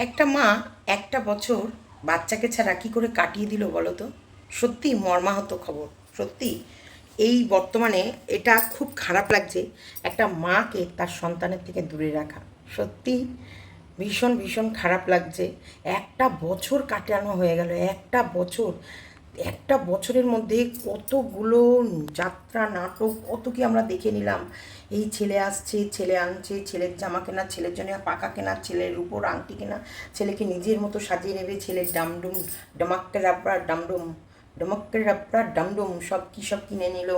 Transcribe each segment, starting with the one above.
একটা মা একটা বছর বাচ্চাকে ছাড়া কী করে কাটিয়ে দিল বলো তো? সত্যি মর্মাহত খবর। সত্যি এই বর্তমানে এটা খুব খারাপ লাগছে, একটা মাকে তার সন্তানের থেকে দূরে রাখা। সত্যি ভীষণ ভীষণ খারাপ লাগছে। একটা বছর কাটানো হয়ে গেল, একটা বছরের মধ্যে কতগুলো যাত্রা নাটক কত কি আমরা দেখে নিলাম। এই ছেলে আসছে, ছেলে আনছে, ছেলের জামা কেনা, ছেলের জন্য পাকা কেনা, ছেলের উপর আংটি কেনা, ছেলেকে নিজের মতো সাজিয়ে নেবে, ছেলের ডামডুম ডমাক্কে রাব্বা ডামডুম ডমক্কে রাব্বা ডামডুম সব কী সব কিনে নিল,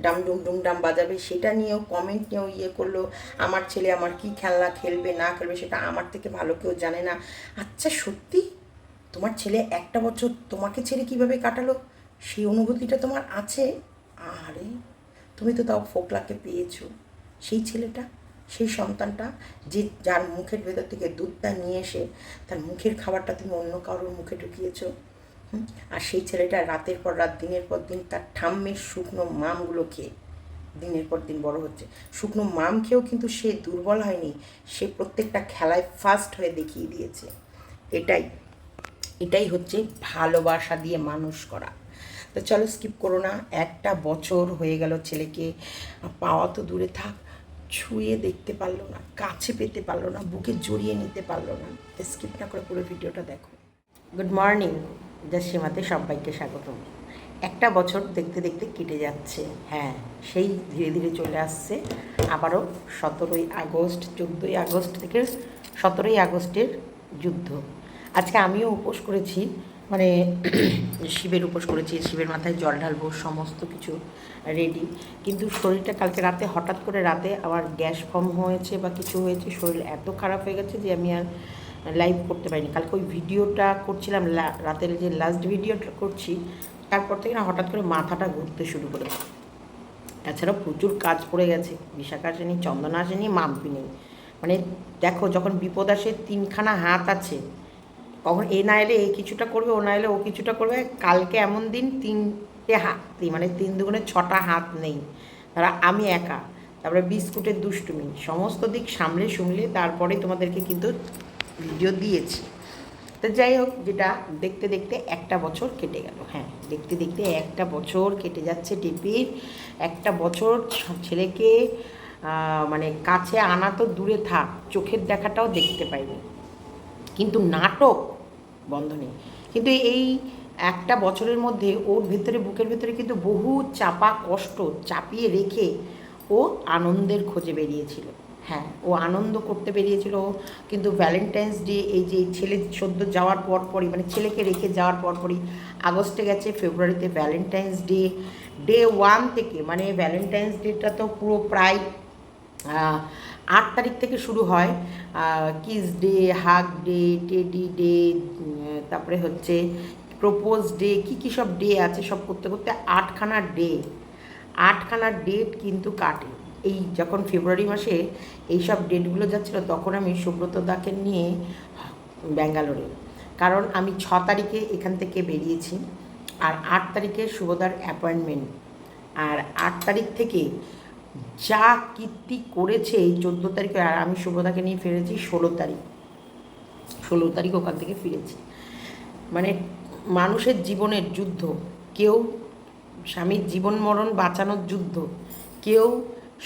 ডামডুম ডুমডাম বাজাবে, সেটা নিয়েও কমেন্ট নিয়েও ইয়ে করলো। আমার ছেলে আমার কি খেলনা খেলবে না খেলবে সেটা আমার থেকে ভালো কেউ জানে না। আচ্ছা সত্যি তোমার ছেলে একটা বছর তোমাকে ছেড়ে কীভাবে কাটালো সেই অনুভূতিটা তোমার আছে? আরে তুমি তো তাও ফোকলাকে পেয়েছো। সেই ছেলেটা, সেই সন্তানটা, যে যার মুখের ভেতর থেকে দুধটা নিয়ে এসে তার মুখের খাবারটা তুমি অন্য কারোর মুখে ঢুকিয়েছো। আর সেই ছেলেটা রাতের পর রাত দিনের পর দিন তার ঠাম্মের শুকনো মামগুলো খেয়ে দিনের পর দিন বড় হচ্ছে। শুকনো মাম খেয়েও কিন্তু সে দুর্বল হয়নি, সে প্রত্যেকটা খেলায় ফার্স্ট হয়ে দেখিয়ে দিয়েছে। এটাই এটাই হচ্ছে ভালোবাসা দিয়ে মানুষ করা। তো চলো স্কিপ করো না। একটা বছর হয়ে গেল ছেলেকে পাওয়া তো দূরে থাক, ছুঁয়ে দেখতে পারলো না, কাছে পেতে পারলো না, বুকে জড়িয়ে নিতে পারলো না। স্কিপ না করে পুরো ভিডিওটা দেখো। গুড মর্নিং, সীমাতে সবাইকে স্বাগতম। একটা বছর দেখতে দেখতে কেটে যাচ্ছে। হ্যাঁ, সেই ধীরে ধীরে চলে আসছে আবারও 17ই আগস্ট, 14ই আগস্ট থেকে 17ই আগস্টের যুদ্ধ। আজকে আমিও উপোস করেছি, মানে শিবের উপোস করেছি, শিবের মাথায় জল ঢালবো, সমস্ত কিছু রেডি। কিন্তু শরীরটা কালকে রাতে হঠাৎ করে রাতে আবার গ্যাস ফর্ম হয়েছে বা কিছু হয়েছে, শরীর এত খারাপ হয়ে গেছে যে আমি আর লাইভ করতে পারিনি। কালকে ওই ভিডিওটা করছিলাম, রাতের যে লাস্ট ভিডিওটা করছি, তারপর থেকে না হঠাৎ করে মাথাটা ঘুরতে শুরু করেছে। তাছাড়াও প্রচুর কাজ পড়ে গেছে, বিশাখা আসেনি, চন্দনা আসেনি, মাম্পি নেই। মানে দেখো, যখন বিপদ আসে তিনখানা হাত আছে, কখন এ না এলে এই কিছুটা করবে, ও না এলে ও কিছুটা করবে। কালকে এমন দিন, তিনটে হাত, মানে 3 দুগুণে 6টা হাত নেই, তারা আমি একা। তারপরে বিস্কুটের দুষ্টুমি, সমস্ত দিক সামলে সুমলে তারপরে তোমাদেরকে কিন্তু ভিডিও দিয়েছি। তো যাই হোক, যেটা দেখতে দেখতে একটা বছর কেটে গেল। হ্যাঁ, দেখতে দেখতে একটা বছর কেটে যাচ্ছে টিপির। একটা বছর ছেলেকে মানে কাছে আনা তো দূরে থাক, চোখের দেখাটাও দেখতে পাইনি। কিন্তু নাটক বন্ধ নেই। কিন্তু এই একটা বছরের মধ্যে ওর ভেতরে, বুকের ভেতরে কিন্তু বহু চাপা কষ্ট চাপিয়ে রেখে ও আনন্দের খোঁজে বেরিয়েছিল। হ্যাঁ, ও আনন্দ করতে বেরিয়েছিল। কিন্তু ভ্যালেন্টাইন্স ডে, এই যে ছেলে সদ্য যাওয়ার পরপরই, মানে ছেলেকে রেখে যাওয়ার পরপরই আগস্টে গেছে, ফেব্রুয়ারিতে ভ্যালেন্টাইন্স ডে, ডে 1 থেকে, মানে ভ্যালেন্টাইন্স ডেটা তো পুরো প্রায় 8 তারিখ থেকে শুরু হয়। Kiss day, hug day, teddy day, তারপরে হচ্ছে প্রপোজ ডে, কী সব ডে আছে, সব করতে করতে 8খানা ডে, 8খানা ডেট কিন্তু কাটে। এই যখন ফেব্রুয়ারি মাসে এইসব ডেটগুলো যাচ্ছিলো, তখন আমি সুব্রত দাকে নিয়ে ব্যাঙ্গালোরে, কারণ আমি 6 তারিখে এখান থেকে বেরিয়েছি, আর 8 তারিখে শুভদার অ্যাপয়েন্টমেন্ট। আর 8 তারিখ থেকে যা কীর্তি করেছে এই 14 তারিখে, আর আমি শুভদাকে নিয়ে ফিরেছি 16 তারিখ, 16 তারিখ ওখান থেকে ফিরেছি। মানে মানুষের জীবনের যুদ্ধ, কেউ স্বামীর জীবন মরণ বাঁচানোর যুদ্ধ, কেউ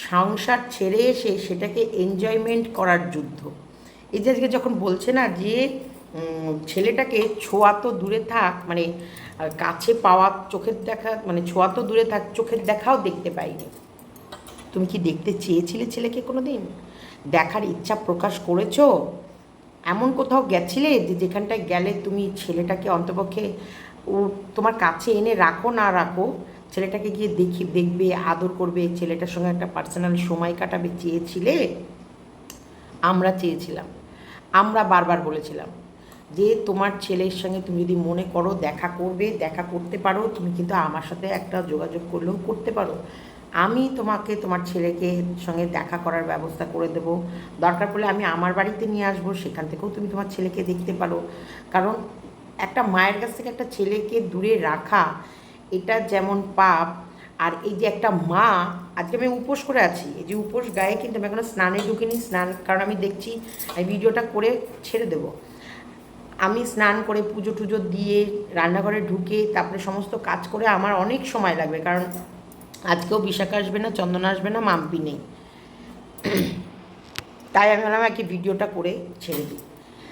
সংসার ছেড়ে এসে সেটাকে এনজয়মেন্ট করার যুদ্ধ। এই যে আজকে যখন বলছে না যে ছেলেটাকে ছোঁয়া তো দূরে থাক, মানে কাছে পাওয়া, চোখের দেখা, মানে ছোঁয়া তো দূরে থাক, চোখের দেখাও দেখতে পাইনি। তুমি কি দেখতে চেয়েছিলে ছেলেকে কোনো দিন? দেখার ইচ্ছা প্রকাশ করেছো? এমন কোথাও গেছিলে যে যেখানটায় গেলে তুমি ছেলেটাকে অন্তপক্ষে ও তোমার কাছে এনে রাখো না রাখো, ছেলেটাকে গিয়ে দেখবে, আদর করবে, ছেলেটার সঙ্গে একটা পার্সোনাল সময় কাটাবে, চেয়েছিলে? আমরা চেয়েছিলাম। আমরা বারবার বলেছিলাম যে তোমার ছেলের সঙ্গে তুমি যদি মনে করো দেখা করবে, দেখা করতে পারো, তুমি কিন্তু আমার সাথে একটা যোগাযোগ করলেও করতে পারো। আমি তোমাকে তোমার ছেলেকে সঙ্গে দেখা করার ব্যবস্থা করে দেব। দরকার পড়লে আমি আমার বাড়িতে নিয়ে আসবো, সেখান থেকেও তুমি তোমার ছেলেকে দেখতে পারো। কারণ একটা মায়ের কাছ থেকে একটা ছেলেকে দূরে রাখা, এটা যেমন পাপ। আর এই যে একটা মা, আজকে আমি উপোস করে আছি, এই যে উপোস গায়ে কিন্তু আমি এখনো স্নানে ঢুকিনি, স্নান, কারণ আমি দেখছি এই ভিডিওটা করে ছেড়ে দেবো। আমি স্নান করে পুজো টুজো দিয়ে রান্নাঘরে ঢুকে তারপরে সমস্ত কাজ করে আমার অনেক সময় লাগবে, কারণ আজকেও বিশাখা আসবে না, চন্দনা আসবে না, মাম্পি নেই। তাই আমি ভাবলাম আর কি ভিডিওটা করে ছেড়ে দিই।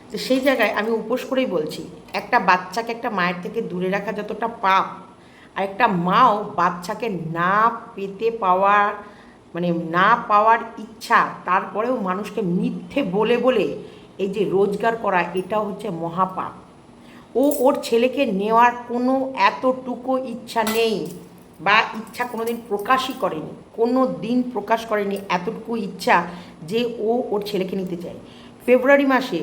তো সেই জায়গায় আমি উপোস করেই বলছি, একটা বাচ্চাকে একটা মায়ের থেকে দূরে রাখা যতটা পাপ, আর একটা মাও বাচ্চাকে না পেতে পাওয়ার মানে না পাওয়ার ইচ্ছা, তারপরেও মানুষকে মিথ্যে বলে বলে এই যে রোজগার করা, এটা হচ্ছে মহাপাপ। ওর ছেলেকে নেওয়ার কোনো এতটুকু ইচ্ছা নেই, বা ইচ্ছা কোনো দিন প্রকাশই করেনি, কোনো দিন প্রকাশ করেনি এতটুকু ইচ্ছা যে ওর ছেলেকে নিতে চায়। ফেব্রুয়ারি মাসে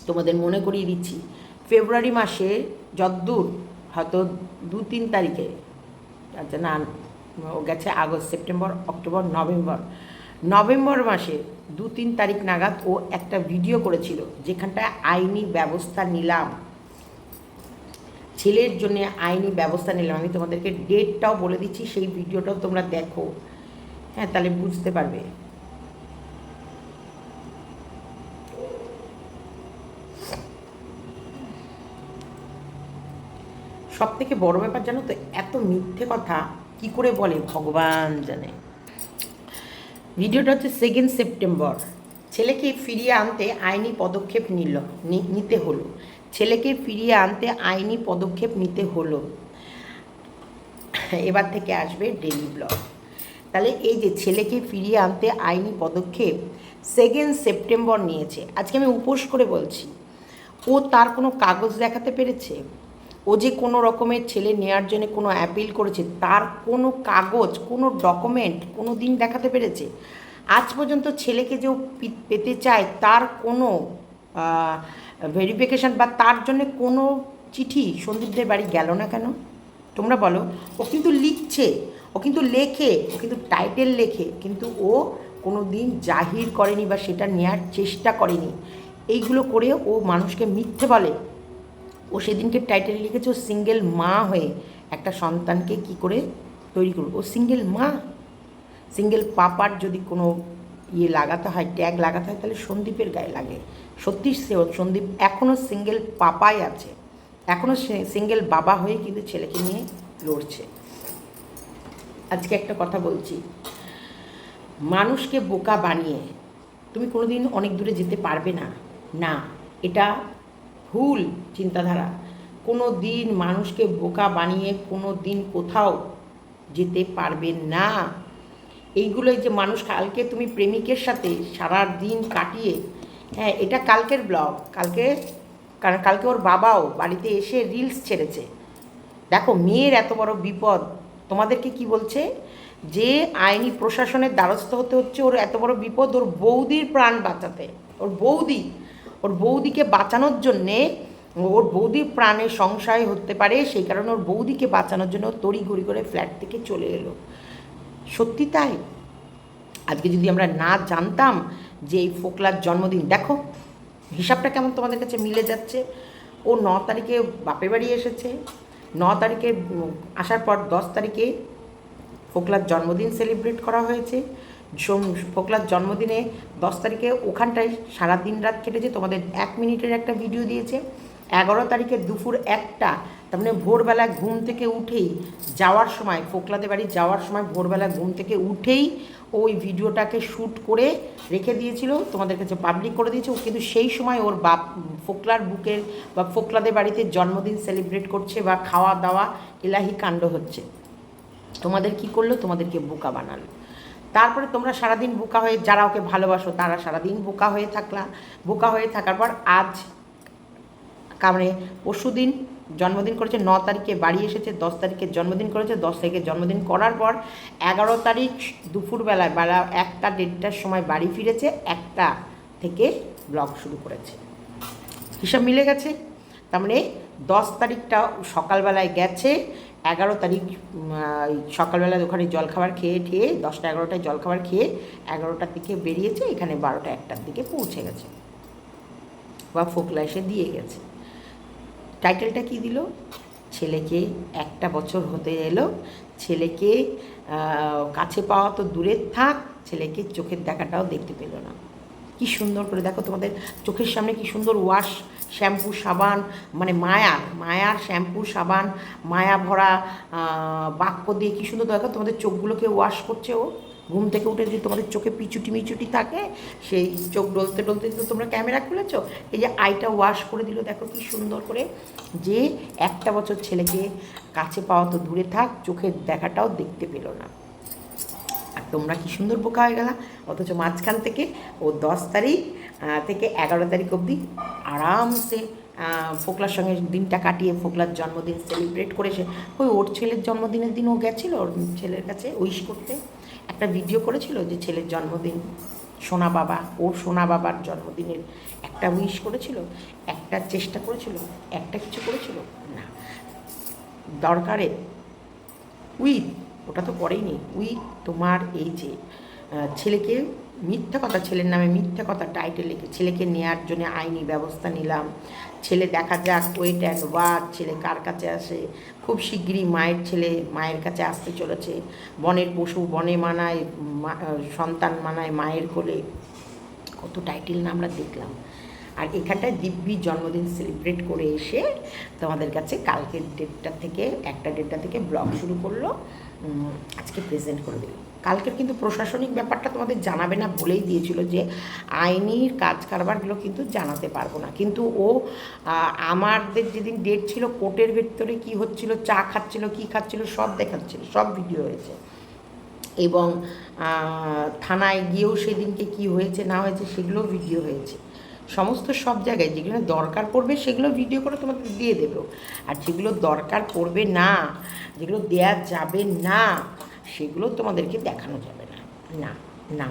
তোমাদের মনে করিয়ে দিচ্ছি, ফেব্রুয়ারি মাসে যদ্দূর হয়তো 2-3 তারিখে, আচ্ছা না, ও গেছে আগস্ট, সেপ্টেম্বর, অক্টোবর, নভেম্বর মাসে 2-3 তারিখ নাগাদ ও একটা ভিডিও করেছিল, যেখানটায় আইনি ব্যবস্থা নিলাম, ছেলের জন্য আইনি ব্যবস্থা নিলাম। আমি তোমাদেরকে ডেটটাও বলে দিচ্ছি, সেই ভিডিওটাও তোমরা দেখো, হ্যাঁ, তাহলে বুঝতে পারবে। সব থেকে বড় ব্যাপার জানো তো, এত মিথ্যে কথা কি করে বলে ভগবান জানে। ভিডিওটা হচ্ছে 2 সেপ্টেম্বর। ছেলেকে ফিরিয়ে আনতে আইনি পদক্ষেপ নিতে হলো, ছেলেকে ফিরিয়ে আনতে আইনি পদক্ষেপ নিতে হলো। এবার থেকে আসবে ডেইলি ব্লগ। তাহলে এই যে ছেলেকে ফিরিয়ে আনতে আইনি পদক্ষেপ 2 সেপ্টেম্বর নিয়েছে। আজকে আমি উপোস করে বলছি, ও তার কোনো কাগজ দেখাতে পেরেছে? ও যে কোনো রকমের ছেলে নেওয়ার জন্য কোনো অ্যাপিল করেছে, তার কোনো কাগজ, কোনো ডকুমেন্ট কোনো দিন দেখাতে পেরেছে? আজ পর্যন্ত ছেলেকে যে পেতে চায় তার কোনো ভেরিফিকেশান বা তার জন্য কোনো চিঠি সন্দীপদের বাড়ি গেল না কেন? তোমরা বলো। ও কিন্তু লিখছে, ও কিন্তু লেখে, ও কিন্তু টাইটেল লেখে, কিন্তু ও কোনো দিন জাহির করেনি বা সেটা নেওয়ার চেষ্টা করেনি। এইগুলো করে ও মানুষকে মিথ্যে বলে। ও সেদিনকে টাইটেল লিখেছে ও সিঙ্গেল মা হয়ে একটা সন্তানকে কি করে তৈরি করবে। ও সিঙ্গেল মা। সিঙ্গেল পাপার যদি কোনো লাগাতে হয়, ট্যাগ লাগাতে হয়, তাহলে সন্দীপের গায়ে লাগে। সত্যি সন্দীপ এখনও সিঙ্গেল পাপাই আছে, এখনও সিঙ্গেল বাবা হয়ে কিন্তু ছেলেকে নিয়ে লড়ছে। আজকে একটা কথা বলছি, মানুষকে বোকা বানিয়ে তুমি কোনো দিন অনেক দূরে যেতে পারবে না। না, এটা ভুল চিন্তাধারা। কোনো দিন মানুষকে বোকা বানিয়ে কোনো দিন কোথাও যেতে পারবে না। এইগুলোই যে মানুষ, কালকে তুমি প্রেমিকের সাথে সারা দিন কাটিয়ে, হ্যাঁ এটা কালকের ব্লগ, কারণ কালকে ওর বাবাও বাড়িতে এসে রিলস ছেড়েছে। দেখো মেয়ের এত বড় বিপদ, তোমাদেরকে কি বলছে যে আইনি প্রশাসনের দ্বারস্থ হতে হচ্ছে, ওর এত বড় বিপদ ওর বৌদির প্রাণ বাঁচাতে। ওর বৌদিকে বাঁচানোর জন্যে, ওর বৌদির প্রাণে সংশয় হতে পারে, সেই কারণে ওর বৌদিকে বাঁচানোর জন্য তড়িঘড়ি করে ফ্ল্যাট থেকে চলে এলো। সত্যি তাই। আজকে যদি আমরা না জানতাম যে এই ফোকলার জন্মদিন, দেখো হিসাবটা কেমন তোমাদের কাছে মিলে যাচ্ছে। ও 9 তারিখে বাপের বাড়ি এসেছে, 9 তারিখে আসার পর 10 তারিখে ফোকলার জন্মদিন সেলিব্রেট করা হয়েছে। ফোকলার জন্মদিনে 10 তারিখে ওখানটায় সারা দিন রাত কেটেছে, তোমাদের 1 মিনিটের একটা ভিডিও দিয়েছে। 11 তারিখে দুপুর 1টা, তার মানে ভোরবেলা ঘুম থেকে উঠেই যাওয়ার সময়, ফোকলাদের বাড়ি যাওয়ার সময় ভোরবেলা ঘুম থেকে উঠেই ওই ভিডিওটাকে শ্যুট করে রেখে দিয়েছিল, তোমাদের কাছে পাবলিক করে দিয়েছে। ও কিন্তু সেই সময় ওর ফোকলার বুকের বা ফোকলাদের বাড়িতে জন্মদিন সেলিব্রেট করছে বা খাওয়া দাওয়া এলাহি কাণ্ড হচ্ছে। তোমাদের কি করলো? তোমাদেরকে বোকা বানালো। তারপরে তোমরা সারাদিন বোকা হয়ে, যারা ওকে ভালোবাসো তারা সারাদিন বোকা হয়ে থাকলা। বোকা হয়ে থাকার পর আজ মানে পরশু দিন জন্মদিন করেছে, 9 তারিখে বাড়ি এসেছে, 10 তারিখে জন্মদিন করেছে। 10 তারিখে জন্মদিন করার পর 11 তারিখ দুপুরবেলায় 1টা-1:30টার সময় বাড়ি ফিরেছে, 1টা থেকে ব্লগ শুরু করেছে। হিসাব মিলে গেছে। তার মানে 10 তারিখটা সকালবেলায় গেছে, 11 তারিখ সকালবেলায় ওখানে জলখাবার খেয়ে 10টা-11টায় জলখাবার খেয়ে 11টার দিকে বেরিয়েছে, এখানে 12টা-1টার দিকে পৌঁছে গেছে বা ফোকলা এসে দিয়ে গেছে। টাইটেলটা কি দিল? ছেলেকে 1টা বছর হতে এলো, ছেলেকে কাছে পাওয়া তো দূরের থাক, ছেলেকে চোখের দেখাটাও দেখতে পেল না। কি সুন্দর করে দেখো, তোমাদের চোখের সামনে কি সুন্দর ওয়াশ শ্যাম্পু সাবান, মানে মায়ার শ্যাম্পু সাবান, মায়া ভরা বাক্য দিয়ে কী সুন্দর দরকার তোমাদের চোখগুলোকে ওয়াশ করছে ও। ঘুম থেকে উঠে যদি তোমাদের চোখে পিচুটি মিচুটি থাকে, সেই চোখ ডলতে ডলতে তো তোমরা ক্যামেরা খুলেছো, এই যে আইটা ওয়াশ করে দিল দেখো কি সুন্দর করে। যে একটা বছর ছেলেকে কাছে পাওয়া তো দূরে থাক, চোখের দেখাটাও দেখতে পেলো না। আর তোমরা কি সুন্দর বোকা হয়ে গেলা। অথচ মাঝখান থেকে ও 10 তারিখ থেকে 11 তারিখ অবধি আরামসে ফোকলার সঙ্গে দিনটা কাটিয়ে ফোকলার জন্মদিন সেলিব্রেট করেছে। ওর ছেলের জন্মদিনের দিন ও গেছিলো ওর ছেলের কাছে উইশ করতে, একটা ভিডিও করেছিল যে ছেলের জন্মদিন, সোনা বাবা, ওর সোনা বাবার জন্মদিনের একটা উইশ করেছিল, একটা চেষ্টা করেছিল, একটা কিছু করেছিল না। দরকারে উইথ, ওটা তো করেইনি, উইথ তোমার এই যে ছেলেকে মিথ্যা কথা, ছেলের নামে মিথ্যা কথা টাইটেল লিখে ছেলেকে নেওয়ার জন্য আইনি ব্যবস্থা নিলাম। ছেলে দেখা যাক, ওয়েট অ্যান্ড ওয়াচ, ছেলে কার কাছে আসে। খুব শিগগিরই ছেলে মায়ের কাছে আসতে চলেছে। বনের পশু বনে মানায়, সন্তান মানায় মায়ের কোলে, কত টাইটেল না আমরা দেখলাম। আর এখানটায় দিব্যি জন্মদিন সেলিব্রেট করে এসে তোমাদের কাছে কালকের ডেটটা থেকে ব্লগ শুরু করলো, আজকে প্রেজেন্ট করে দিল। কালকের কিন্তু প্রশাসনিক ব্যাপারটা তোমাদের জানাবে না বলেই দিয়েছিল যে আইনির কাজ কারবারগুলো কিন্তু জানাতে পারবো না। কিন্তু ও আমাদের যেদিন ডেট ছিল কোর্টের ভেতরে কী হচ্ছিল, চা খাচ্ছিল, কী খাচ্ছিল সব দেখাচ্ছিল, সব ভিডিও হয়েছে। এবং থানায় গিয়েও সেদিনকে কি হয়েছে না হয়েছে সেগুলো ভিডিও হয়েছে। সমস্ত সব জায়গায় যেগুলো দরকার পড়বে সেগুলো ভিডিও করে তোমাদের দিয়ে দেবো, আর যেগুলো দরকার পড়বে না, যেগুলো দেয়া যাবে না, সেগুলো তোমাদেরকে দেখানো যাবে না। না না,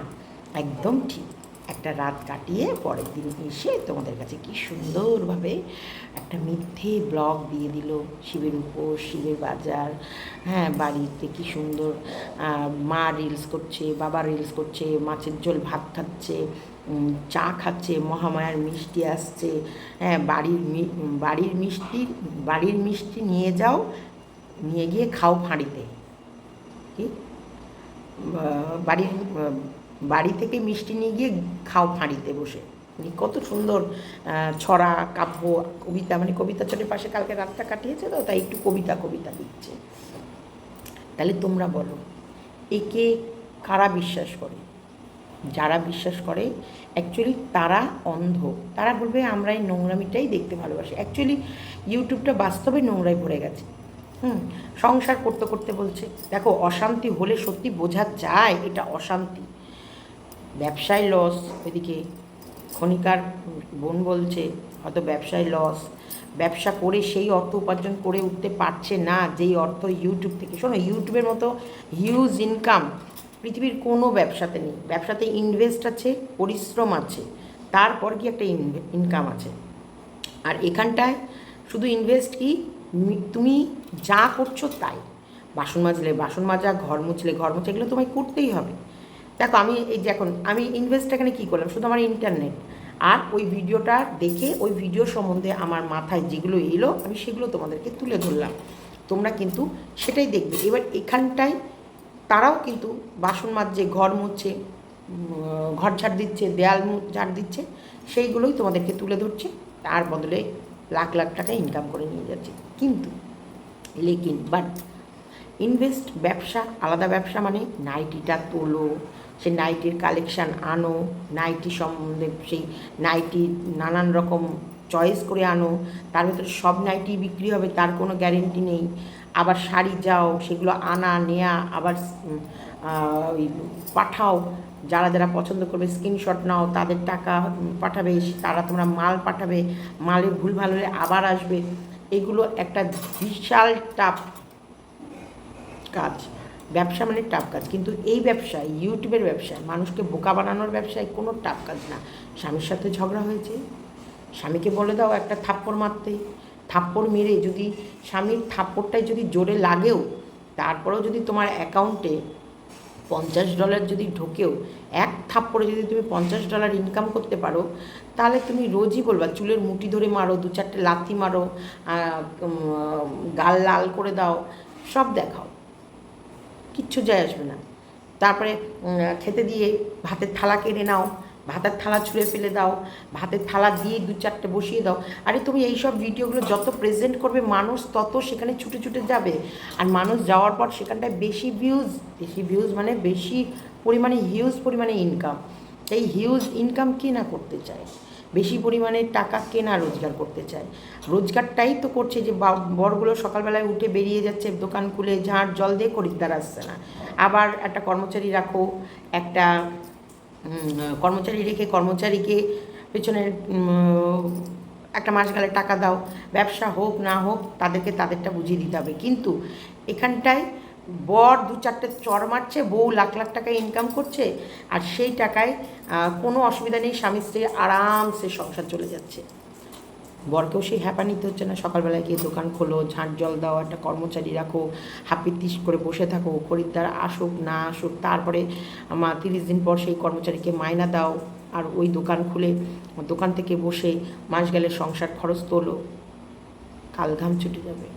একদম ঠিক। একটা রাত কাটিয়ে পরের দিন এসে তোমাদের কাছে কি সুন্দরভাবে একটা মিথ্যে ব্লগ দিয়ে দিল। শিবের উপোস, শিবের বাজার, হ্যাঁ, বাড়িতে কি সুন্দর মা রিলস করছে, বাবা রিলস করছে, মাছের ঝোল ভাত খাচ্ছে, চা খাচ্ছে, মহামায়ার মিষ্টি আসছে, হ্যাঁ, বাড়ির মিষ্টি নিয়ে যাও, নিয়ে গিয়ে খাও ফাঁড়িতে। কি বাড়ি থেকে মিষ্টি নিয়ে গিয়ে খাও ফাঁড়িতে বসে। কত সুন্দর ছড়া, কাব্য, কবিতা, মানে কবিতা চটের পাশে কালকে রাতটা কাটিয়েছে তো, তাই একটু কবিতা দিচ্ছে। তাহলে তোমরা বলো, একে কারা বিশ্বাস করে? যারা বিশ্বাস করে অ্যাকচুয়ালি তারা অন্ধ। তারা বলবে আমরা এই নোংরামিটাই দেখতে ভালোবাসি। অ্যাকচুয়ালি ইউটিউবটা বাস্তবে নোংরায় ভরে গেছে। সংসার করতে করতে বলছে দেখো অশান্তি হলে সত্যি বোঝা যায় এটা অশান্তি। ব্যবসায় লস, এদিকে খনিকার বোন বলছে হয়তো ব্যবসায় লস, ব্যবসা করে সেই অর্থ উপার্জন করে উঠতে পারছে না যেই অর্থ ইউটিউব থেকে। শোনো, ইউটিউবের মতো হিউজ ইনকাম পৃথিবীর কোনো ব্যবসাতে নেই। ব্যবসাতে ইনভেস্ট আছে, পরিশ্রম আছে, তারপর কি একটা ইনকাম আছে। আর এখানটায় শুধু ইনভেস্ট কি, তুমি যা করছো তাই। বাসন মাজলে বাসন মাজা, ঘর মুছলে ঘর মুছা, এগুলো তোমায় করতেই হবে। দেখো আমি এই যে এখন আমি ইনভেস্ট এখানে কী করলাম, শুধু আমার ইন্টারনেট আর ওই ভিডিওটা দেখে ওই ভিডিও সম্বন্ধে আমার মাথায় যেগুলো এলো আমি সেগুলো তোমাদেরকে তুলে ধরলাম। তোমরা কিন্তু সেটাই দেখবে। এবার এখানটায় তারাও কিন্তু বাসন মাজছে, ঘর মুছছে, ঘর ঝাড় দিচ্ছে, দেয়াল ঝাড় দিচ্ছে, সেইগুলোই তোমাদেরকে তুলে ধরছে। তার বদলে লাখ লাখ টাকা ইনকাম করে নিয়ে যাচ্ছে। কিন্তু বাট ইনভেস্ট ব্যবসা আলাদা। ব্যবসা মানে নাইটিটা তোলো, সে নাইটির কালেকশান আনো, নাইটি সম্বন্ধে সেই নাইটি নানান রকম চয়েস করে আনো, তার ভিতরে সব নাইটি বিক্রি হবে তার কোনো গ্যারেন্টি নেই। আবার শাড়ি যাও, সেগুলো আনা নেয়া, আবার পাঠাও, যারা যারা পছন্দ করবে স্ক্রিনশট নাও, তাদের টাকা পাঠাবে, তারা তোমরা মাল পাঠাবে, মালে ভুল ভালো হলে আবার আসবে। এগুলো একটা বিশাল টাফ কাজ। ব্যবসা মানে টাফ কাজ, কিন্তু এই ব্যবসায়, ইউটিউবের ব্যবসায়, মানুষকে বোকা বানানোর ব্যবসায় কোনো টাফ কাজ না। স্বামীর সাথে ঝগড়া হয়েছে, স্বামীকে বলে দাও একটা থাপ্পড় মারতে, থাপ্পড় মেরে যদি স্বামীর থাপ্পড়টাই যদি জোরে লাগেও, তারপরেও যদি তোমার অ্যাকাউন্টে $50 যদি ঢোকেও, এক থাপ্পড়ে যদি তুমি $50 ইনকাম করতে পারো, তাহলে তুমি রোজই বলবা চুলের মুঠি ধরে মারো, 2-4টে লাথি মারো, গাল লাল করে দাও, সব দেখাও, কিচ্ছু যায় আসবে না। তারপরে খেতে দিয়ে ভাতের থালা কেড়ে নাও, ভাতের থালা ছুঁড়ে ফেলে দাও, ভাতের থালা দিয়ে 2-4টে বসিয়ে দাও। আরে তুমি এইসব ভিডিওগুলো যত প্রেজেন্ট করবে মানুষ তত সেখানে ছুটে ছুটে যাবে, আর মানুষ যাওয়ার পর সেখানটায় বেশি ভিউজ মানে বেশি পরিমাণে হিউজ পরিমাণে ইনকাম। এই হিউজ ইনকাম কে না করতে চায়, বেশি পরিমাণে টাকা কে না রোজগার করতে চায়। রোজগারটাই তো করছে যে বড়গুলো সকালবেলায় উঠে বেরিয়ে যাচ্ছে দোকান খুলে, ঝাঁট জল দিয়ে খরিদ্দার আসছে না। আবার একটা কর্মচারী রাখো, একটা কর্মচারী রেখে কর্মচারীকে পেছনে একটা মাস গেলে টাকা দাও। ব্যবসা হোক না হোক তাদেরকে তাদেরটা বুঝিয়ে দিতে হবে। কিন্তু এখানটায় বর 2-4টে চড় মারছে, বউ লাখ লাখ টাকা ইনকাম করছে, আর সেই টাকায় কোনো অসুবিধা নেই, স্বামী স্ত্রী আরামসে সংসার চলে যাচ্ছে। বরকেও সেই হ্যাপা নিতে হচ্ছে না, সকালবেলায় গিয়ে দোকান খোলো, ঝাঁট জল দাও, একটা কর্মচারী রাখো, হাপিত্তিস করে বসে থাকো, খরিদ্দার আসুক না আসুক, তারপরে 30 দিন পর সেই কর্মচারীকে মাইনা দাও, আর ওই দোকান খুলে দোকান থেকে বসে মাস গেলে সংসার খরচ তোলো, কাল ঘাম ছুটে যাবে।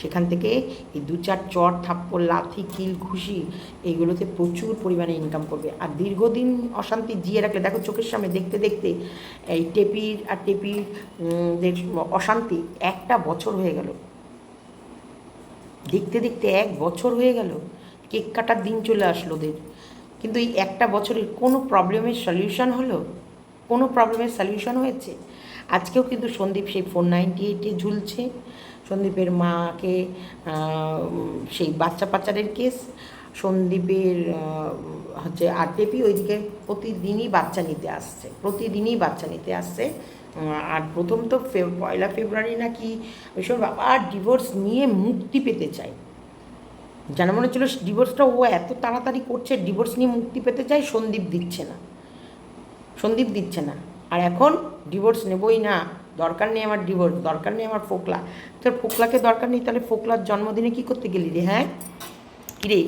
সেখান থেকে এই 2-4 চট থাপ্পড় লাথি কিল ঘুষি এইগুলোতে প্রচুর পরিমাণে ইনকাম করবে। আর দীর্ঘদিন অশান্তি জিয়ে রাখলে, দেখো চোখের সামনে দেখতে দেখতে এই টেপির আর টেপির অশান্তি 1টা বছর হয়ে গেল, দেখতে দেখতে 1 বছর হয়ে গেল, কেক কাটার দিন চলে আসলো ওদের। কিন্তু এই 1টা বছরের কোনো প্রবলেমের সলিউশন হলো? কোনো প্রবলেমের সলিউশন হয়েছে? আজকেও কিন্তু সন্দীপ সেই 498-এ ঝুলছে। সন্দীপের মাকে সেই বাচ্চা পাচারের কেস, সন্দীপের হচ্ছে আর টেপি ওইদিকে প্রতিদিনই বাচ্চা নিতে আসছে। আর প্রথম তো 1 ফেব্রুয়ারি নাকি ওইসব আবার ডিভোর্স নিয়ে মুক্তি পেতে চায়। যেন মনে হচ্ছিল ডিভোর্সটা ও এত তাড়াতাড়ি করছে, ডিভোর্স নিয়ে মুক্তি পেতে চায়, সন্দীপ দিচ্ছে না। আর এখন ডিভোর্স নেবই না, দরকার নেই আমার ডিভোর্স, দরকার নেই আমার ফোকলা। তোর ফোকলাকে দরকার নেই, তাহলে ফোকলার জন্মদিনে কী করতে গেলি রে? হ্যাঁ কিরে,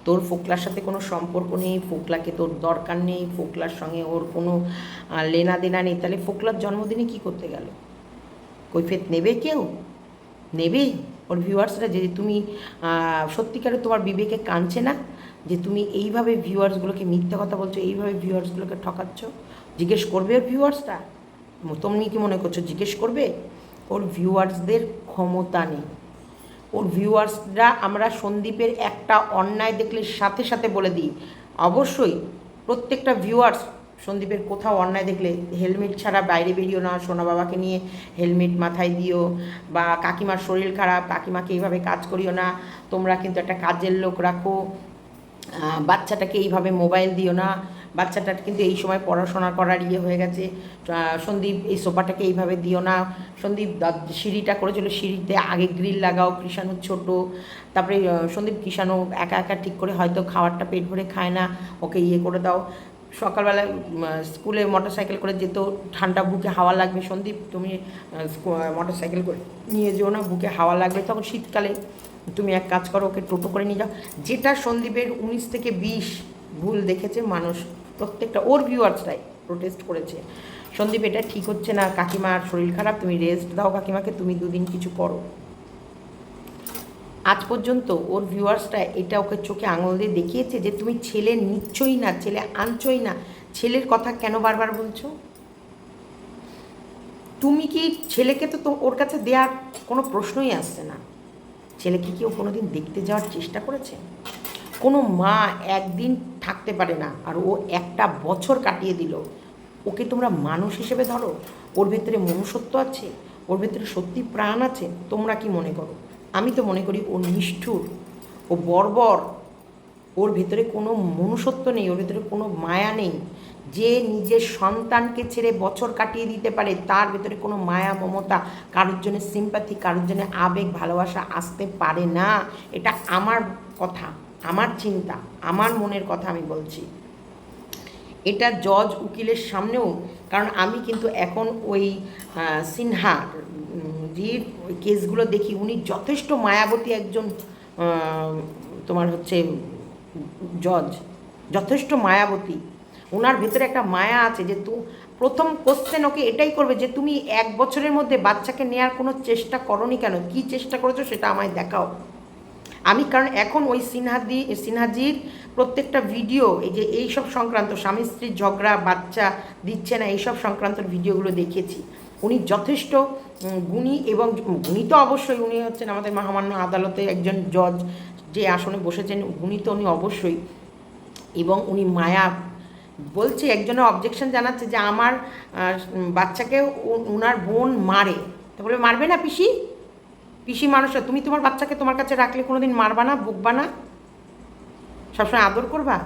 তোর ফোকলার সাথে কোনো সম্পর্ক নেই, ফোকলাকে তোর দরকার নেই, ফোকলার সঙ্গে ওর কোনো লেনা দেনা নেই, তাহলে ফোকলার জন্মদিনে কী করতে গেল? কৈফিয়ত নেবে কেউ? নেবে ওর ভিউয়ার্সরা? যে তুমি সত্যিকারে তোমার বিবেকে কাঁদছে না যে তুমি এইভাবে ভিউয়ার্সগুলোকে মিথ্যা কথা বলছো, এইভাবে ভিউয়ার্সগুলোকে ঠকাচ্ছ? জিজ্ঞেস করবে ওর ভিউয়ার্সরা? তুমি কি মনে করছো জিজ্ঞেস করবে? ওর ভিউয়ার্সদের ক্ষমতা নেই। ওর ভিউয়ার্সরা, আমরা সন্দীপের একটা অন্যায় দেখলে সাথে সাথে বলে দিই। অবশ্যই প্রত্যেকটা ভিউয়ার্স সন্দীপের কোথাও অন্যায় দেখলে হেলমেট ছাড়া বাইরে বেরিও না, সোনা বাবাকে নিয়ে হেলমেট মাথায় দিও, বা কাকিমার শরীর খারাপ, কাকিমাকে এইভাবে কাজ করিও না, তোমরা কিন্তু একটা কাজের লোক রাখো, বাচ্চাটাকে এইভাবে মোবাইল দিও না, বাচ্চাটার কিন্তু এই সময় পড়াশোনা করার হয়ে গেছে, সন্দীপ এই সোফাটাকে এইভাবে দিও না, সন্দীপ সিঁড়িটা করেছিল, সিঁড়িতে আগে গ্রিল লাগাও, কৃষাণু ছোট, তারপরে সন্দীপ কৃষাণু একা একা ঠিক করে হয়তো খাবারটা পেট ভরে খায় না, ওকে করে দাও। সকালবেলায় স্কুলে মোটরসাইকেল করে যেত, ঠান্ডা বুকে হাওয়া লাগবে, সন্দীপ তুমি মোটরসাইকেল করে নিয়ে যেও না, বুকে হাওয়া লাগবে, তখন শীতকালে তুমি এক কাজ করো, ওকে টোটো করে নিয়ে যাও। যেটা সন্দীপের 19 থেকে 20 ভুল দেখেছে মানুষ, প্রত্যেকটা ওর ভিউয়ার্সরাই প্রোটেস্ট করেছে, সন্দীপ এটা ঠিক হচ্ছে না, কাকিমার শরীর খারাপ, তুমি রেস্ট দাও কাকিমাকে, তুমি 2 দিন কিছু করো। আজ পর্যন্ত ওর ভিউয়ার্সরা এটা ওকে চোখে আঙুল দিয়ে দেখিয়েছে যে তুমি ছেলে নিচ্ছই না, ছেলে আনছই না, ছেলের কথা কেন বারবার বলছো? তুমি কি ছেলেকে তো ওর কাছে দেওয়ার কোনো প্রশ্নই আসছে না। ছেলেকে কি ও কোনো দিন দেখতে যাওয়ার চেষ্টা করেছে? কোনো মা একদিন থাকতে পারে না, আর ও 1টা বছর কাটিয়ে দিল। ওকে তোমরা মানুষ হিসেবে ধরো? ওর ভেতরে মনুষ্যত্ব আছে? ওর ভেতরে সত্যি প্রাণ আছে? তোমরা কি মনে করো? আমি তো মনে করি ও নিষ্ঠুর, ও বর্বর, ওর ভেতরে কোনো মনুষ্যত্ব নেই, ওর ভেতরে কোনো মায়া নেই। যে নিজের সন্তানকে ছেড়ে বছর কাটিয়ে দিতে পারে, তার ভেতরে কোনো মায়া মমতা, কারোর জন্য সিম্প্যাথি, কারোর জন্য আবেগ ভালোবাসা আসতে পারে না। এটা আমার কথা, আমার চিন্তা, আমার মনের কথা আমি বলছি। এটা জজ উকিলের সামনেও, কারণ আমি কিন্তু এখন ওই সিনহা জির ওই কেসগুলো দেখি, উনি যথেষ্ট মায়াবতী একজন তোমার হচ্ছে জজ, যথেষ্ট মায়াবতী। ওনার ভেতরে একটা মায়া আছে যে প্রথম কোশ্চেন ওকে এটাই করবে যে তুমি 1 বছরের মধ্যে বাচ্চাকে নেওয়ার কোনো চেষ্টা করনি কেন? কী চেষ্টা করেছো সেটা আমায় দেখাও। আমি কারণ এখন ওই সিনহাজির প্রত্যেকটা ভিডিও এই যে এইসব সংক্রান্ত স্বামী স্ত্রীর ঝগড়া, বাচ্চা দিচ্ছে না, এইসব সংক্রান্ত ভিডিওগুলো দেখেছি। উনি যথেষ্ট গুণী, এবং গুণী তো অবশ্যই, উনি হচ্ছেন আমাদের মহামান্য আদালতে একজন জজ, যে আসনে বসেছেন, গুণী তো উনি অবশ্যই। এবং উনি মায়া বলছে, একজনের অবজেকশন জানাচ্ছে যে আমার বাচ্চাকে উনার বোন মারে, তো বলে মারবে না পিসি? পিসি মানুষরা, তুমি তোমার বাচ্চাকে তোমার কাছে রাখলে কোনো দিন মারবা না, বকবা না? সবসময় আদর করবা,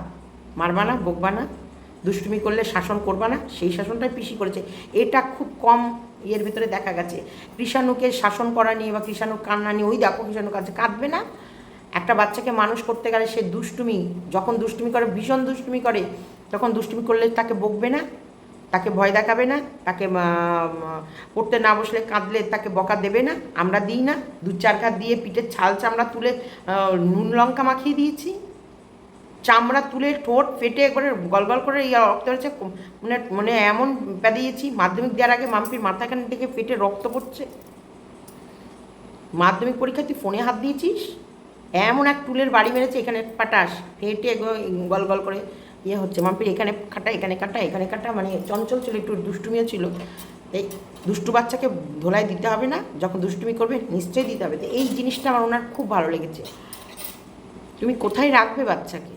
মারবা না, বকবা না, দুষ্টুমি করলে শাসন করবা না? সেই শাসনটাই পিসি করেছে। এটা খুব কম ইয়ের ভিতরে দেখা গেছে। কৃষাণুকে শাসন করা নিয়ে বা কৃষাণু কান্না নিয়ে, ওই দেখো কৃষাণু কাছে কাঁদবে না? একটা বাচ্চাকে মানুষ করতে গেলে সে দুষ্টুমি, যখন দুষ্টুমি করে, ভীষণ দুষ্টুমি করে, তখন দুষ্টুমি করলে তাকে বকবে না? তাকে ভয় দেখাবে না? তাকে পড়তে না বসলে কাঁদলে তাকে বকা দেবে না? আমরা দিই না? 2-4 ঘাত দিয়ে পিঠের ছাল চামড়া তুলে নুন লঙ্কা মাখিয়ে দিয়েছি, চামড়া তুলে ঠোঁট ফেটে একবারে গলগল করে রক্ত হচ্ছে, মানে এমন পেদিয়েছি। মাধ্যমিক দেওয়ার আগে মাম্পির মাথাখান থেকে ফেটে রক্ত পড়ছে। মাধ্যমিক পরীক্ষায় তুই ফোনে হাত দিয়েছিস, এমন এক টুলের বাড়ি মেরেছে, এখানে পাটাস ফেটে গল গল করে ইয়ে হচ্ছে। মাম্পির এখানে কাটা, এখানে কাটা, এখানে কাটা, মানে চঞ্চল ছিল, একটু দুষ্টুমিও ছিল। এই দুষ্টু বাচ্চাকে ধোলাই দিতে হবে না? যখন দুষ্টুমি করবে নিশ্চয়ই দিতে হবে। তো এই জিনিসটা আমার ওনার খুব ভালো লেগেছে। তুমি কোথায় রাখবে বাচ্চাকে?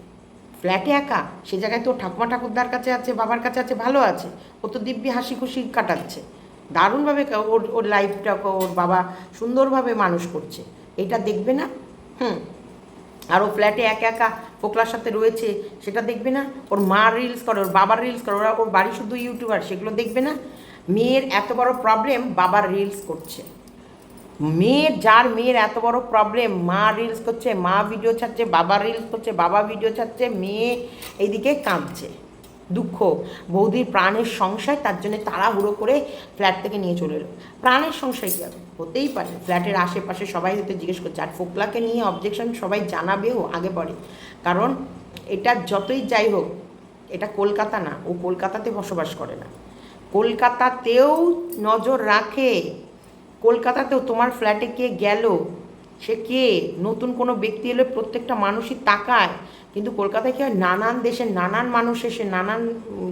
ফ্ল্যাটে একা? সে জায়গায় তো ঠাকুমা ঠাকুরদার কাছে আছে, বাবার কাছে আছে, ভালো আছে, ও তো দিব্যি হাসি খুশি কাটাচ্ছে, দারুণভাবে ওর ওর লাইফটাকে ওর বাবা সুন্দরভাবে মানুষ করছে। এটা দেখবে না? আর ও ফ্ল্যাটে একা একা ফোকলার সাথে রয়েছে, সেটা দেখবে না? ওর মা রিলস করে, ওর বাবার রিলস করে, ওর বাড়ি শুধু ইউটিউবার, সেগুলো দেখবে না? মেয়ের এত বড় প্রবলেম, বাবার রিলস করছে। যার মেয়ের এত বড় প্রবলেম, মা রিলস করছে, মা ভিডিও ছাড়ছে, বাবা রিলস করছে, বাবা ভিডিও ছাড়ছে, মেয়ে এইদিকে কাঁদছে, দুঃখ, বৌদির প্রাণের সংশয়, তার জন্য তাড়াহুড়ো করে ফ্ল্যাট থেকে নিয়ে চলে এলো। প্রাণের সংশয় কী হবে? হতেই পারে, ফ্ল্যাটের আশেপাশে সবাই হয়তো জিজ্ঞেস করছে। আর ফোকলাকে নিয়ে অবজেকশন সবাই জানাবেও আগে পরে, কারণ এটা যতই যাই হোক, এটা কলকাতা না, ও কলকাতাতে বসবাস করে না। কলকাতাতেও নজর রাখে, কলকাতাতেও তোমার ফ্ল্যাটে কে গেল, সে কে, নতুন কোনো ব্যক্তি এলে প্রত্যেকটা মানুষই তাকায়। কিন্তু কলকাতায় কি হয়, নানান দেশের নানান মানুষ এসে, নানান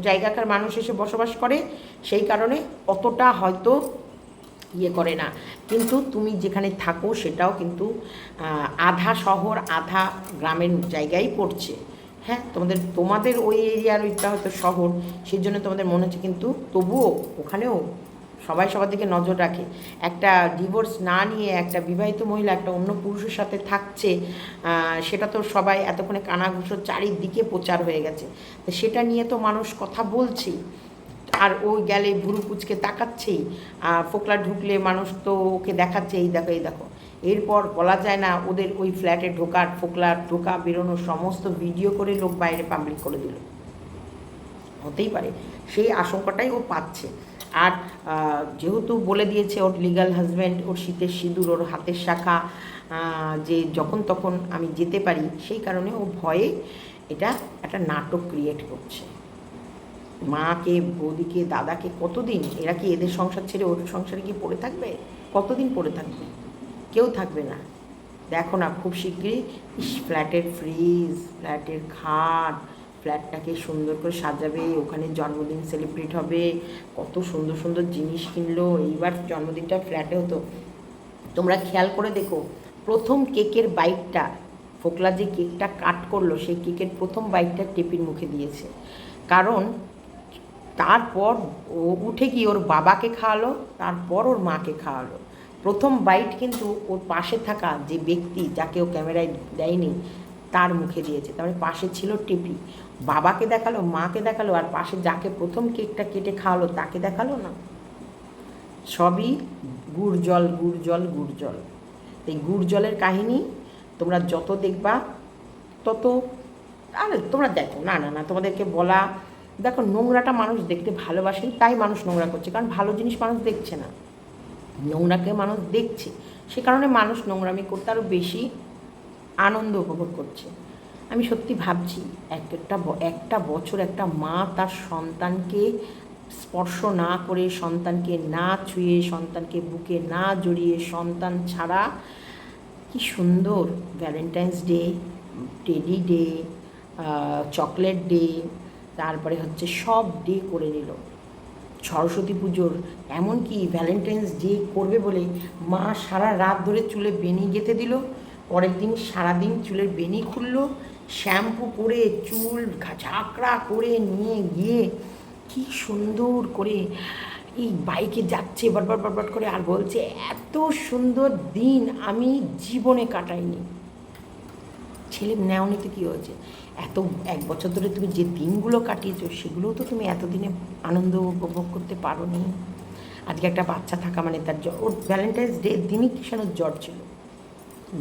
জায়গাকার মানুষ এসে বসবাস করে, সেই কারণে অতটা হয়তো ইয়ে করে না। কিন্তু তুমি যেখানে থাকো সেটাও কিন্তু আধা শহর আধা গ্রামের জায়গায় পড়ছে। হ্যাঁ, তোমাদের ওই এরিয়ার ওইটা হয়তো শহর, সেই জন্য তোমাদের মনে হচ্ছে, কিন্তু তবুও ওখানেও সবাই সবার দিকে নজর রাখে। একটা ডিভোর্স না নিয়ে একটা বিবাহিত মহিলা একটা অন্য পুরুষের সাথে থাকছে, সেটা তো সবাই এতক্ষণে কানাঘুষো চারিদিকে প্রচার হয়ে গেছে, তো সেটা নিয়ে তো মানুষ কথা বলছেই। আর ওই গেলে ভুরু কুচকে তাকাচ্ছেই, ফোকলা ঢুকলে মানুষ তো ওকে দেখাচ্ছে, এই দেখো এই দেখো। এরপর বলা যায় না, ওদের ওই ফ্ল্যাটে ঢোকার, ফোকলার ঢোকা বেরোনোর সমস্ত ভিডিও করে লোক বাইরে পাবলিক করে দিল। হতেই পারে, সেই আশঙ্কাটাই ও পাচ্ছে। আর যেহেতু বলে দিয়েছে ওর লিগ্যাল হাজব্যান্ড, ওর শীতের সিঁদুর, ওর হাতের শাখা, যে যখন তখন আমি যেতে পারি, সেই কারণে ও ভয়ে এটা একটা নাটক ক্রিয়েট করছে। মাকে, বৌদিকে, দাদাকে কতদিন, এরা কি এদের সংসার ছেড়ে ওর সংসারে কি পড়ে থাকবে? কতদিন পড়ে থাকবে? কেউ থাকবে না। দেখো না, খুব শীঘ্রই ফ্ল্যাটের ফ্রিজ, ফ্ল্যাটের খাট, ফ্ল্যাটটাকে সুন্দর করে সাজাবে, ওখানে জন্মদিন সেলিব্রেট হবে, কত সুন্দর সুন্দর জিনিস কিনলো। এইবার জন্মদিনটা ফ্ল্যাটে হতো। তোমরা খেয়াল করে দেখো, প্রথম কেকের বাইটটা, ফোকলা যে কেকটা কাট করলো, সেই কেকের প্রথম বাইটটা টেপির মুখে দিয়েছে। কারণ তারপর ও উঠে গিয়ে ওর বাবাকে খাওয়ালো, তারপর ওর মাকে খাওয়ালো। প্রথম বাইট কিন্তু ওর পাশে থাকা যে ব্যক্তি, যাকে ও ক্যামেরায় দেয়নি, তার মুখে দিয়েছে। তারপরে পাশে ছিল টেপি, বাবাকে দেখালো, মাকে দেখালো, আর পাশে যাকে প্রথম কেকটা কেটে খাওয়ালো তাকে দেখালো না। সবই গুড় জল, গুড় জল, গুড় জল। এই গুড় জলের কাহিনী তোমরা যত দেখবা তত, আরে তোমরা দেখো না, না না, তোমাদেরকে বলা, দেখো নোংরাটা মানুষ দেখতে ভালোবাসে, তাই মানুষ নোংরা করছে, কারণ ভালো জিনিস মানুষ দেখছে না, নোংরাকে মানুষ দেখছে, সে কারণে মানুষ নোংরামি করতে আরও বেশি আনন্দ উপভোগ করছে। আমি সত্যি ভাবছি, একটা বছর একটা মা তার সন্তানকে স্পর্শ না করে, সন্তানকে না ছুঁয়ে, সন্তানকে বুকে না জড়িয়ে, সন্তান ছাড়া কি সুন্দর Valentine's day, teddy day, chocolate day, তারপরে হচ্ছে সব ডে করে নিল। সরস্বতী পুজোর এমনকি ভ্যালেন্টাইন্স ডে করবে বলে মা সারা রাত ধরে চুলে বেনি গেঁথে দিল। পরের দিন সারাদিন চুলের বেনি খুললো, শ্যাম্পু করে চুল ঝাঁকড়া করে নিয়ে গিয়ে কি সুন্দর করে এই বাইকে যাচ্ছে বারবার বারবার করে, আর বলছে এত সুন্দর দিন আমি জীবনে কাটাইনি। ছেলে নেওনি তো কী হয়েছে, এত 1 বছর ধরে তুমি যে দিনগুলো কাটিয়েছো সেগুলোও তো তুমি এতদিনে আনন্দ উপভোগ করতে পারো নি। আজকে একটা বাচ্চা থাকা মানে তার জ্বর, ওর ভ্যালেন্টাইন্স ডে দিনই কিষাণুর জ্বর ছিল।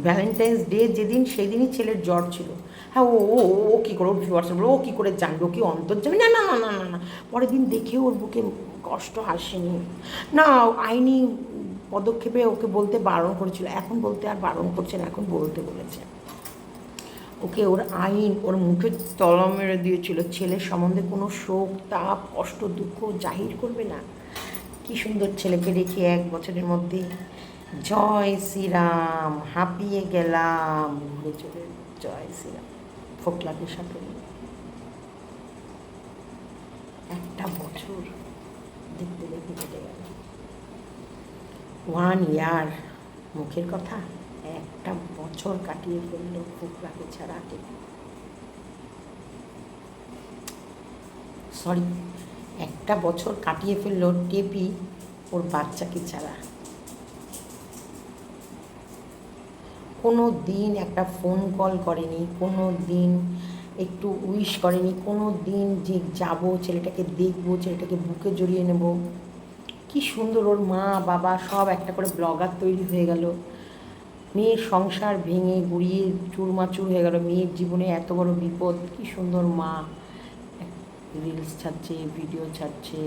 ভ্যালেন্টাইন্স ডে যেদিন সেই দিনই ছেলের জ্বর ছিল। হ্যাঁ, ও ও ও কী করে, ওর ভিউয়ার্স ও কী করে জানবে, ও কি অন্তর্যামী? না না না না না না, পরের দিন দেখেও ওর বুকে কষ্ট আসেনি। না, আইনি পদক্ষেপে ওকে বলতে বারণ করেছিল, এখন বলতে আর বারণ করছে না, এখন বলতে বলেছে। ওকে ওর আইন ওর মুখে তলা মেরে দিয়েছিল, ছেলের সম্বন্ধে কোনো শোক তাপ কষ্ট দুঃখ জাহির করবে না। কি সুন্দর ছেলেকে রেখে 1 বছরের মধ্যে জয় শ্রীরাম, হাঁপিয়ে গেলাম, ঘুরে চলে জয় শ্রীরাম ফোকলাকে সাথে নিয়ে। 1 বছর দেখতে দেখতে কেটে গেল। 1 ইয়ার, মুখের কথা 1 বছর কাটিয়ে ফেললো ফোকলাকে ছাড়া। সরি, 1 বছর কাটিয়ে ফেললো টেপি ওর বাচ্চাকে ছাড়া। কোনো দিন একটা ফোন কল করেনি, কোনো দিন একটু উইশ করেনি, কোনো দিন যে যাব ছেলেটাকে দেখবো, ছেলেটাকে বুকে জড়িয়ে নেব। কি সুন্দর ওর মা বাবা সব একটা করে ব্লগার তৈরি হয়ে গেল। মেয়ের সংসার ভেঙে গুড়িয়ে চুরমাচুর হয়ে গেল, মেয়ের জীবনে এত বড় বিপদ। কি সুন্দর মা রিলস ছাড়ছে, ভিডিও ছাড়ছে,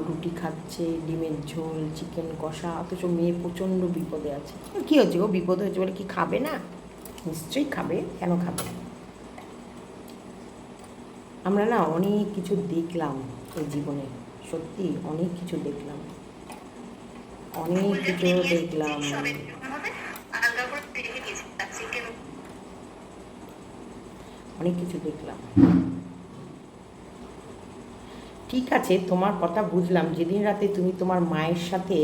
রুটি খাচ্ছে, ডিমের ঝোল, চিকেন কষা, অথচ মেয়ে প্রচণ্ড বিপদে আছে। কী হয়েছে, ও বিপদ হয়েছে বলে কি খাবে না? নিশ্চয়ই খাবে, কেন খাবে? আমরা না অনেক কিছু দেখলাম এই জীবনে, সত্যি অনেক কিছু দেখলাম, অনেক কিছু দেখলাম, অনেক কিছু দেখলাম। ঠিক আছে, তোমার কথা বুঝলাম। যেদিন রাতে তুমি তোমার মায়ের সাথে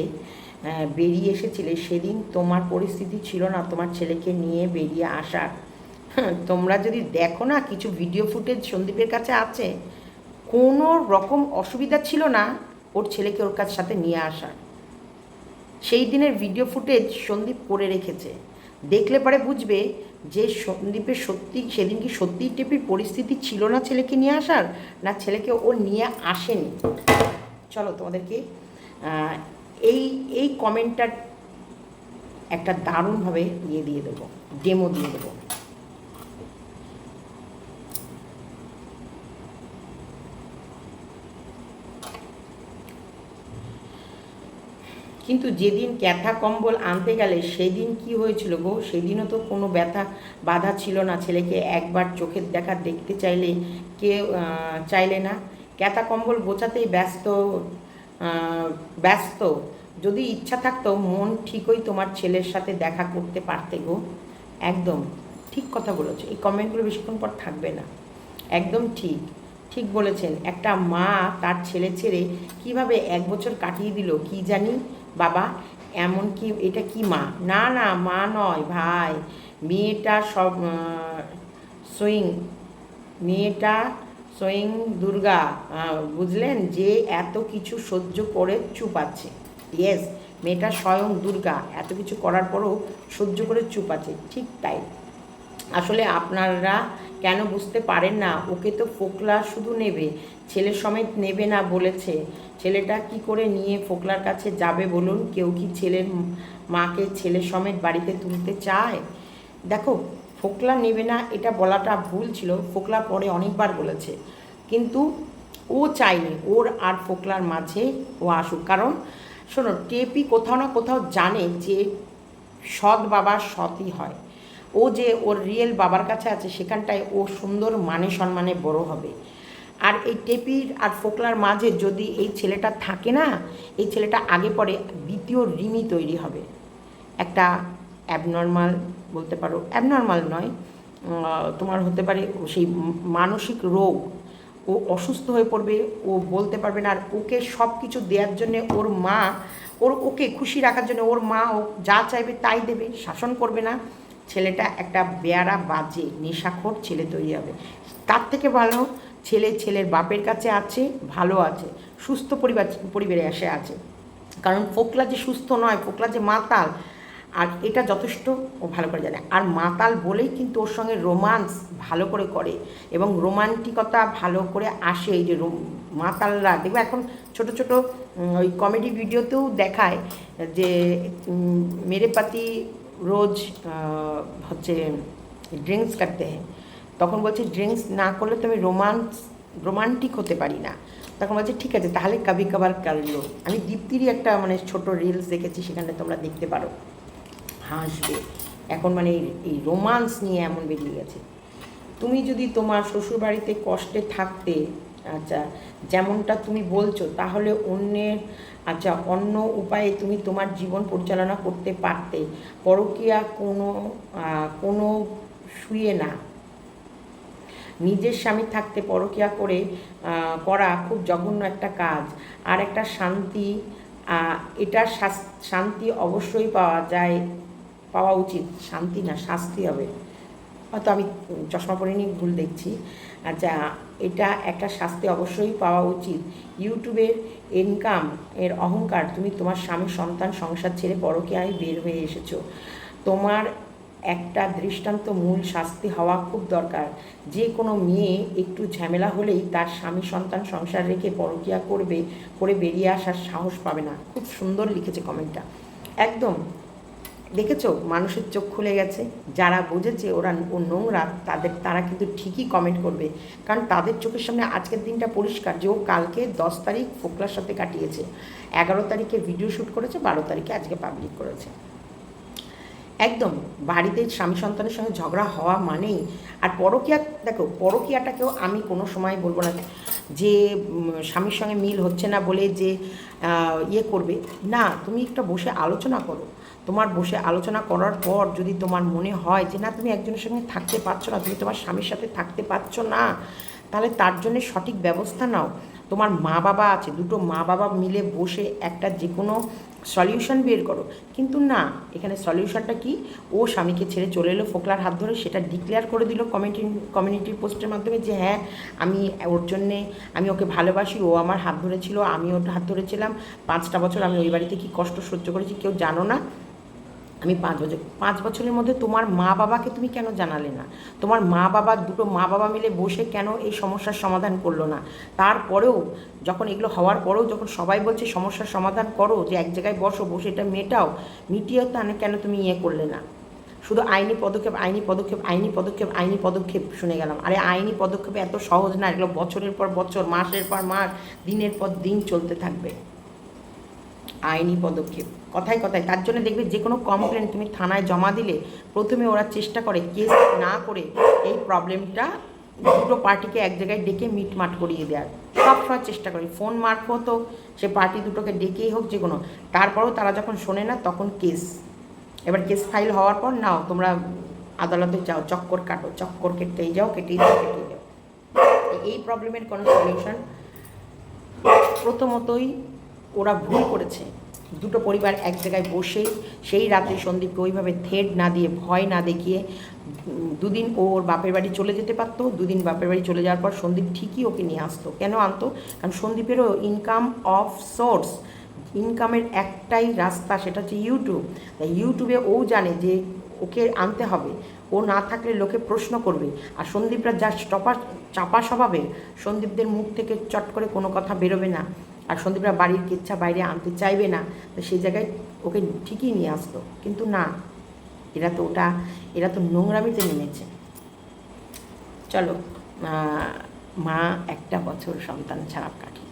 বেরিয়ে এসেছিলে সেদিন তোমার পরিস্থিতি ছিল না তোমার ছেলেকে নিয়ে বেরিয়ে আসার। তোমরা যদি দেখো না, কিছু ভিডিও ফুটেজ সন্দীপের কাছে আছে, কোনো রকম অসুবিধা ছিল না ওর ছেলেকে ওর কাছে সাথে নিয়ে আসার। সেই দিনের ভিডিও ফুটেজ সন্দীপ করে রেখেছে, দেখলে পরে বুঝবে যে সন্দীপের সত্যি সেদিন কি সত্যিই টেপির পরিস্থিতি ছিল না ছেলেকে নিয়ে আসার, না ছেলেকে ও নিয়ে আসেনি। চলো তোমাদেরকে এই এই কমেন্টটার একটা দারুণভাবে দিয়ে দেবো, ডেমো দিয়ে দেবো। কিন্তু যেদিন ক্যাথা কম্বল আনতে গেলে সেদিন কি হয়েছিল গো? সেদিনও তো কোনো ব্যথা বাধা ছিল না, ছেলেকে একবার চোখের দেখা দেখতে চাইলে কেউ চাইলে না, ক্যাথা কম্বল গোছাতেই ব্যস্ত। যদি ইচ্ছা থাকতো মন ঠিকই তোমার ছেলের সাথে দেখা করতে পারতে গো। একদম ঠিক কথা বলেছো, এই কমেন্টগুলো বেশিক্ষণ পর থাকবে না। একদম ঠিক ঠিক বলেছেন। একটা মা তার ছেলে ছেড়ে কীভাবে 1 বছর কাটিয়ে দিল কি জানি বাবা। এমন কি এটা কি মা? না না, মা নয় ভাই, মেয়েটা সব মেয়েটা স্বয়ং দুর্গা, বুঝলেন, যে এত কিছু সহ্য করে চুপ আছে। ইয়েস, মেয়েটা স্বয়ং দুর্গা, এত কিছু করার পরও সহ্য করে চুপ আছে, ঠিক তাই। আসলে আপনারা কেন বুঝতে পারেন না, ওকে তো ফোকলা শুধু নেবে, ছেলে সমেত নেবে না বলেছে। ছেলেটা কি করে নিয়ে ফোকলার কাছে যাবে বলুন? কেউ কি ছেলের মাকে ছেলে সমেত বাড়িতে তুলতে চায়? দেখো, ফোকলা নেবে না এটা বলাটা ভুল ছিল, ফোকলা পরে অনেকবার বলেছে, কিন্তু ও চায়নি ওর আর ফোকলার মাঝে ও আসুক। কারণ শোনো, টেপি কোথাও না কোথাও জানে যে সৎ বাবার সৎই হয়। ও যে ওর রিয়েল বাবার কাছে আছে সেখানটায় ও সুন্দর মানে সম্মানে বড় হবে। আর এই টেপির আর ফোকলার মাঝে যদি এই ছেলেটা থাকে না, এই ছেলেটা আগে পরে দ্বিতীয় রিমি তৈরি হবে, একটা অ্যাবনর্মাল বলতে পারো, অ্যাবনর্মাল নয়, তোমার হতে পারে সেই মানসিক রোগ, ও অসুস্থ হয়ে পড়বে, ও বলতে পারবে না। আর ওকে সব কিছু দেওয়ার জন্যে ওর মা, ওকে খুশি রাখার জন্য ওর মা ও যা চাইবে তাই দেবে, শাসন করবে না। ছেলেটা একটা বেয়ারা বাজে নেশাখোর ছেলে তৈরি হবে। তার থেকে ভালো ছেলের বাপের কাছে আছে, ভালো আছে, সুস্থ পরিবারে এসে আছে। কারণ ফোকলা যে সুস্থ নয়, ফোকলা যে মাতাল, আর এটা যথেষ্ট ও ভালো করে জানে। আর মাতাল বলেই কিন্তু ওর সঙ্গে রোমান্স ভালো করে করে এবং রোমান্টিকতা ভালো করে আসে। এই যে মাতালরা দেখবে এখন ছোট ছোট ওই কমেডি ভিডিওতেও দেখায় যে মেরে পাতি রোজ হচ্ছে ড্রিঙ্কস করতে হ্যাঁ, তখন বলছে ড্রিঙ্কস না করলে তো আমি রোমান্টিক হতে পারি না। তখন বলছে ঠিক আছে তাহলে কবি কভার করলো। আমি দীপ্তিরই একটা মানে ছোট রিলস দেখেছি, সেখানে তোমরা দেখতে পারো, হাসবে। এখন মানে এই রোমান্স নিয়ে এমন বেরিয়ে গেছে। তুমি যদি তোমার শ্বশুরবাড়িতে কষ্টে থাকতে, আচ্ছা যেমনটা তুমি বলছো, তাহলে অন্য উপায়ে তুমি তোমার জীবন পরিচালনা করতে পারতে। পরকীয়া কোনো শুয়ে না। নিজের স্বামী থাকতে পরকীয়া করা খুব জঘন্য একটা কাজ। আর একটা শান্তি, এটার শান্তি অবশ্যই পাওয়া উচিত। শান্তি না, শাস্তি হবে। হয়তো আমি চশমা পরে নিয়ে ভুল দেখছি। আচ্ছা, এটা একটা শাস্তি অবশ্যই পাওয়া উচিত। ইউটিউবের ইনকাম এর অহংকার, তুমি তোমার স্বামী সন্তান সংসার ছেড়ে পরকীয়ায় বের হয়ে এসেছো। তোমার একটা দৃষ্টান্ত মূল শাস্তি হওয়া খুব দরকার। যে কোনো মেয়ে একটু ঝামেলা হলেই তার স্বামী সন্তান সংসার রেখে পরকীয়া করে বেরিয়ে আসার সাহস পাবে না। খুব সুন্দর লিখেছে কমেন্টটা, একদম দেখেছো, মানুষের চোখ খুলে গেছে। যারা বুঝেছে ও নোংরা, তারা কিন্তু ঠিকই কমেন্ট করবে, কারণ তাদের চোখের সামনে আজকের দিনটা পরিষ্কার যে ও কালকে 10 তারিখ ফোকলার সাথে কাটিয়েছে, 11 তারিখে ভিডিও শ্যুট করেছে, 12 তারিখে আজকে পাবলিক করেছে। একদম বাড়িতে স্বামী সন্তানের সঙ্গে ঝগড়া হওয়া মানেই, আর পরকীয়া, দেখো পরকীয়াটাকেও আমি কোনো সময় বলবো না যে স্বামীর সঙ্গে মিল হচ্ছে না বলে যে করবে না। তুমি একটা বসে আলোচনা করো। তোমার বসে আলোচনা করার পর যদি তোমার মনে হয় যে না তুমি একজনের সঙ্গে থাকতে পারছো না, তুমি তোমার স্বামীর সাথে থাকতে পারছো না, তাহলে তার জন্য সঠিক ব্যবস্থা নাও। তোমার মা বাবা আছে, দুটো মা বাবা মিলে বসে একটা যে কোনো সলিউশন বের করো। কিন্তু না, এখানে সলিউশনটা কি, ও স্বামীকে ছেড়ে চলে এলো ফোকলার হাত ধরে, সেটা ডিক্লেয়ার করে দিল কমিউনিটি পোস্টের মাধ্যমে যে হ্যাঁ আমি ওর জন্যে, আমি ওকে ভালোবাসি, ও আমার হাত ধরেছিল, আমি ওর হাত ধরেছিলাম, 5টা বছর আমি ওই বাড়িতে কী কষ্ট সহ্য করেছি কেউ জানো না। আমি 5 বছরের মধ্যে তোমার মা বাবাকে তুমি কেন জানালে না? তোমার দুটো মা বাবা মিলে বসে কেন এই সমস্যার সমাধান করলো না? তারপরেও যখন এগুলো হওয়ার পরেও যখন সবাই বলছে সমস্যার সমাধান করো, যে এক জায়গায় বসে এটা মিটিয়ে কেন তুমি করলে না? শুধু আইনি পদক্ষেপ শুনে গেলাম। আরে আইনি পদক্ষেপ এত সহজ না, এগুলো বছরের পর বছর, মাসের পর মাস, দিনের পর দিন চলতে থাকবে। আইনি পদক্ষেপ কথায় কথায়, তার জন্য দেখবে যে কোনো কমপ্লেন তুমি থানায় জমা দিলে প্রথমে ওরা চেষ্টা করে কেস না করে এই প্রবলেমটা দুটো পার্টিকে এক জায়গায় ডেকে মিটমাট করিয়ে দেওয়ার সবসময় চেষ্টা করে। ফোন মারফতও সে পার্টি দুটোকে ডেকেই হোক যে কোনো, তারপরেও তারা যখন শোনে না তখন কেস। এবার কেস ফাইল হওয়ার পর নাও তোমরা আদালতে যাও, চক্কর কেটেই যাও। এই প্রবলেমের কোনো সলিউশন প্রথমতই ওরা ভুল করেছে। দুটো পরিবার এক জায়গায় বসে সেই রাতে সন্দীপকে ওইভাবে থ্রেড না দিয়ে, ভয় না দেখিয়ে, দুদিন ওর বাপের বাড়ি চলে যেতে পারতো। দুদিন বাপের বাড়ি চলে যাওয়ার পর সন্দীপ ঠিকই ওকে নিয়ে আসতো। কেন আনতো? কারণ সন্দীপেরও ইনকাম অফ সোর্স, ইনকামের একটাই রাস্তা, সেটা হচ্ছে ইউটিউব। তাই ইউটিউবে ও জানে যে ওকে আনতে হবে, ও না থাকলে লোকে প্রশ্ন করবে। আর সন্দীপরা যা চাপা স্বভাবে, সন্দীপদের মুখ থেকে চট করে কোনো কথা বেরোবে না, আর সন্দীপরা বাড়ির কেচ্ছা বাইরে আনতে চাইবে না। তো সেই জায়গায় ওকে ঠিকই নিয়ে আসতো। কিন্তু না, এরা তো নোংরামিতে নেমেছে। চলো, মা একটা বছর সন্তান ছাড়া কাটি।